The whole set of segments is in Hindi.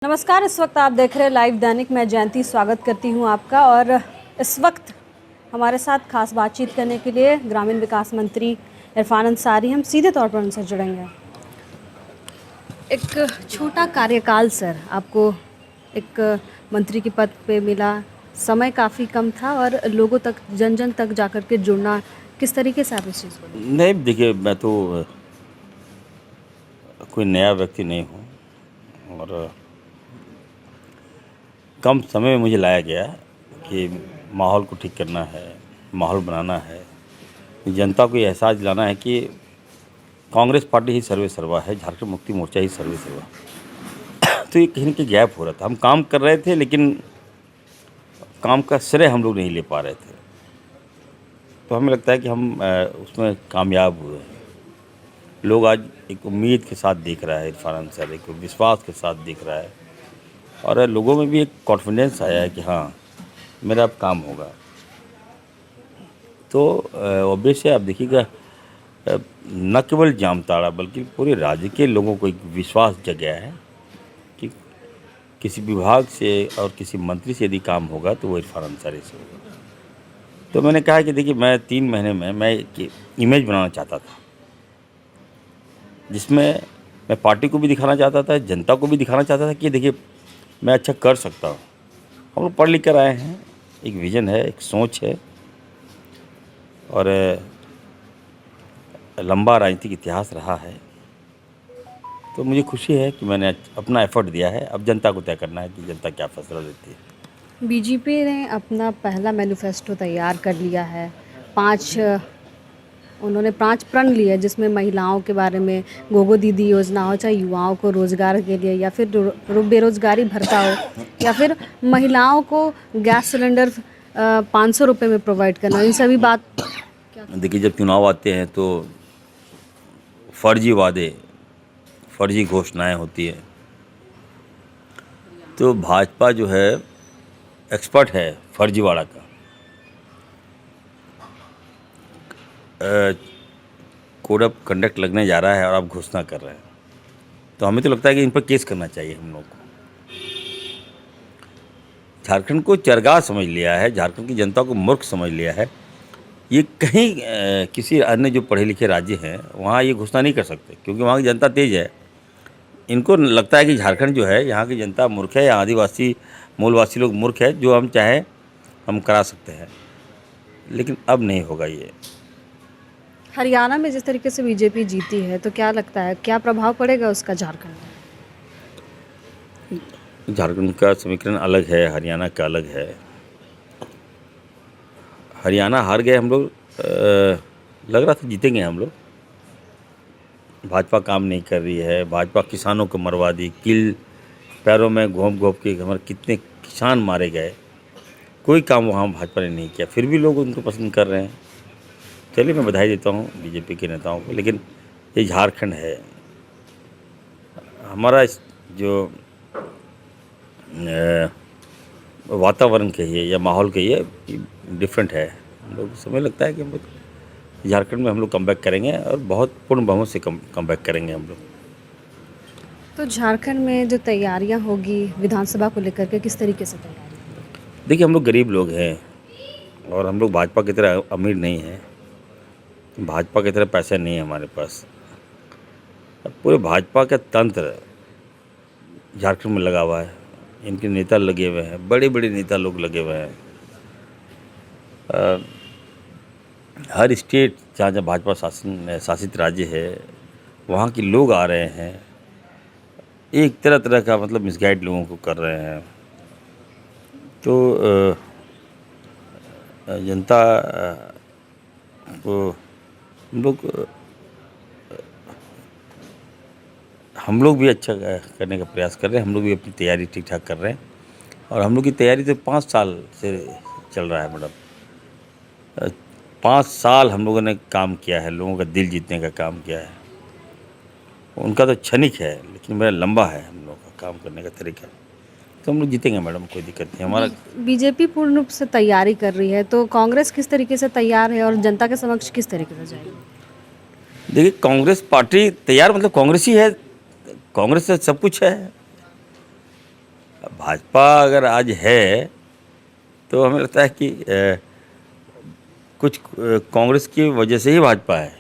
नमस्कार। इस वक्त आप देख रहे हैं लाइव दैनिक। मैं जयंती स्वागत करती हूं आपका। और इस वक्त हमारे साथ खास बातचीत करने के लिए ग्रामीण विकास मंत्री इरफान अंसारी, हम सीधे तौर पर उनसे जुड़ेंगे। एक छोटा कार्यकाल सर, आपको एक मंत्री के पद पे मिला, समय काफ़ी कम था और लोगों तक, जन जन तक जाकर के जुड़ना, किस तरीके से आप इस चीज़ को? नहीं, देखिए मैं तो कोई नया व्यक्ति नहीं हूँ और कम समय में मुझे लाया गया कि माहौल को ठीक करना है, माहौल बनाना है, जनता को ये एहसास दिलाना है कि कांग्रेस पार्टी ही सर्वे सर्वा है, झारखंड मुक्ति मोर्चा ही सर्वे सर्वा। तो ये कहीं न कहीं गैप हो रहा था। हम काम कर रहे थे लेकिन काम का श्रेय हम लोग नहीं ले पा रहे थे। तो हमें लगता है कि हम उसमें कामयाब हुए हैं। लोग आज एक उम्मीद के साथ देख रहा है इरफान अंसारी को, विश्वास के साथ देख रहा है और लोगों में भी एक कॉन्फिडेंस आया है कि हाँ, मेरा अब काम होगा। तो ऑब्वियस है, आप देखिएगा न केवल जामताड़ा बल्कि पूरे राज्य के लोगों को एक विश्वास जगाया है कि किसी विभाग से और किसी मंत्री से यदि काम होगा तो वो इरफान अंसारी से होगा। तो मैंने कहा कि देखिए, मैं 3 महीने में मैं एक इमेज बनाना चाहता था, जिसमें मैं पार्टी को भी दिखाना चाहता था, जनता को भी दिखाना चाहता था कि देखिए मैं अच्छा कर सकता हूँ। हम लोग पढ़ लिख कर आए हैं, एक विज़न है, एक सोच है और लंबा राजनीतिक इतिहास रहा है। तो मुझे खुशी है कि मैंने अपना एफ़र्ट दिया है। अब जनता को तय करना है कि जनता क्या फैसला लेती है। बीजेपी ने अपना पहला मैनिफेस्टो तैयार कर लिया है। उन्होंने 5 प्रण लिए, जिसमें महिलाओं के बारे में गोगो दीदी योजना हो, चाहे युवाओं को रोज़गार के लिए, या फिर बेरोज़गारी भत्ता हो, या फिर महिलाओं को गैस सिलेंडर 500 रुपये में प्रोवाइड करना, इन सभी बात। देखिए, जब चुनाव आते हैं तो फर्जी वादे, फर्जी घोषणाएं होती हैं। तो भाजपा जो है एक्सपर्ट है फर्जीवाड़ा का। कोड ऑफ कंडक्ट लगने जा रहा है और आप घोषणा कर रहे हैं, तो हमें तो लगता है कि इन पर केस करना चाहिए हम लोग को। झारखंड को चरगाह समझ लिया है, झारखंड की जनता को मूर्ख समझ लिया है। ये कहीं किसी अन्य जो पढ़े लिखे राज्य हैं वहाँ ये घोषणा नहीं कर सकते, क्योंकि वहाँ की जनता तेज है। इनको लगता है कि झारखंड जो है, यहाँ की जनता मूर्ख है, यहाँ आदिवासी मूलवासी लोग मूर्ख है, जो हम चाहें हम करा सकते हैं, लेकिन अब नहीं होगा ये। हरियाणा में जिस तरीके से बीजेपी जीती है, तो क्या लगता है, क्या प्रभाव पड़ेगा उसका झारखंड में? झारखंड का समीकरण अलग है, हरियाणा का अलग है। हरियाणा हार गए हम लोग, लग रहा था जीतेंगे हम लोग। भाजपा काम नहीं कर रही है, भाजपा किसानों को मरवा दी, किल पैरों में घोंप घोंप के हमारे कितने किसान मारे गए। कोई काम वहाँ भाजपा ने नहीं किया, फिर भी लोग उनको पसंद कर रहे हैं। चलिए, मैं बधाई देता हूँ बीजेपी के नेताओं को, लेकिन ये झारखंड है। हमारा जो वातावरण कहिए या माहौल कहिए, डिफरेंट है। हम लोग समय लगता है कि हम लोग झारखंड में हम लोग कमबैक करेंगे और बहुत पूर्ण बहुमत से कमबैक करेंगे हम लोग। तो झारखंड में जो तैयारियां होगी विधानसभा को लेकर के, किस तरीके से तैयारी? देखिए, हम लोग गरीब लोग हैं और हम लोग भाजपा की तरह अमीर नहीं हैं, भाजपा की तरह पैसे नहीं है हमारे पास। अब पूरे भाजपा का तंत्र झारखंड में लगा हुआ है, इनके नेता लगे हुए हैं, बड़े बड़े नेता लोग लगे हुए हैं। हर स्टेट जहाँ जहाँ भाजपा शासित राज्य है, वहाँ के लोग आ रहे हैं, एक तरह तरह का मतलब मिसगाइड लोगों को कर रहे हैं। तो जनता को हम लोग भी अच्छा करने का प्रयास कर रहे हैं। हम लोग भी अपनी तैयारी ठीक ठाक कर रहे हैं और हम लोग की तैयारी तो 5 साल से चल रहा है मैडम। 5 साल हम लोगों ने काम किया है, लोगों का दिल जीतने का काम किया है। उनका तो क्षणिक है, लेकिन मेरा लंबा है हम लोग का काम करने का तरीका। तो हम लोग जीतेंगे मैडम, कोई दिक्कत नहीं। हमारा बीजेपी पूर्ण रूप से तैयारी कर रही है, तो कांग्रेस किस तरीके से तैयार है और जनता के समक्ष किस तरीके से जाएगी? देखिए, कांग्रेस पार्टी तैयार मतलब कांग्रेस ही है, कांग्रेस से सब कुछ है। भाजपा अगर आज है तो हमें लगता है कि कुछ कांग्रेस की वजह से ही भाजपा है।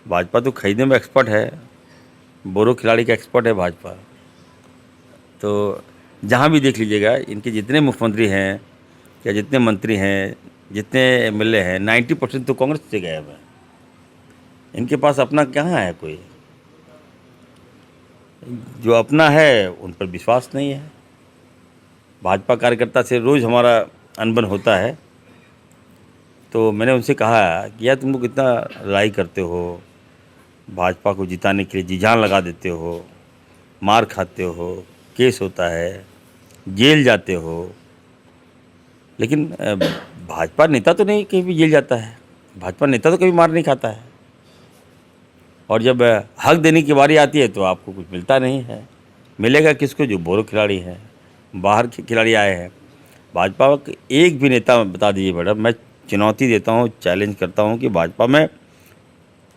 भाजपा तो खरीदने में एक्सपर्ट है, बोरो खिलाड़ी का एक्सपर्ट है भाजपा। तो जहाँ भी देख लीजिएगा, इनके जितने मुख्यमंत्री हैं या जितने मंत्री हैं, जितने एमएलए हैं, 90% तो कांग्रेस से गए हुए हैं। इनके पास अपना कहाँ है कोई? जो अपना है उन पर विश्वास नहीं है। भाजपा कार्यकर्ता से रोज़ हमारा अनबन होता है, तो मैंने उनसे कहा कि यार तुम लोग इतना लड़ाई करते हो, भाजपा को जिताने के लिए जी जान लगा देते हो, मार खाते हो, केस होता है, जेल जाते हो, लेकिन भाजपा नेता तो नहीं कहीं भी जेल जाता है, भाजपा नेता तो कभी मार नहीं खाता है। और जब हक देने की बारी आती है तो आपको कुछ मिलता नहीं है। मिलेगा किसको? जो बोरो खिलाड़ी हैं, बाहर के खिलाड़ी आए हैं। भाजपा के एक भी नेता बता दीजिए मैडम, मैं चुनौती देता हूँ, चैलेंज करता हूँ कि भाजपा में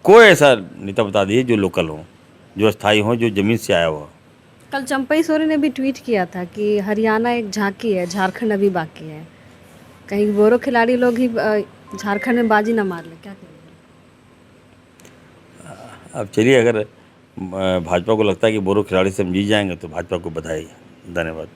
कोई ऐसा नेता बता दीजिए जो लोकल हो, जो स्थायी हो, जो ज़मीन से आया हुआ। कल चंपई सोरेन ने भी ट्वीट किया था कि हरियाणा एक झांकी है, झारखंड अभी बाकी है। कहीं बोरो खिलाड़ी लोग ही झारखंड में बाजी ना मार ले, क्या कहेंगे? अब चलिए, अगर भाजपा को लगता है कि बोरो खिलाड़ी से हम जीत जाएंगे तो भाजपा को बधाई। धन्यवाद।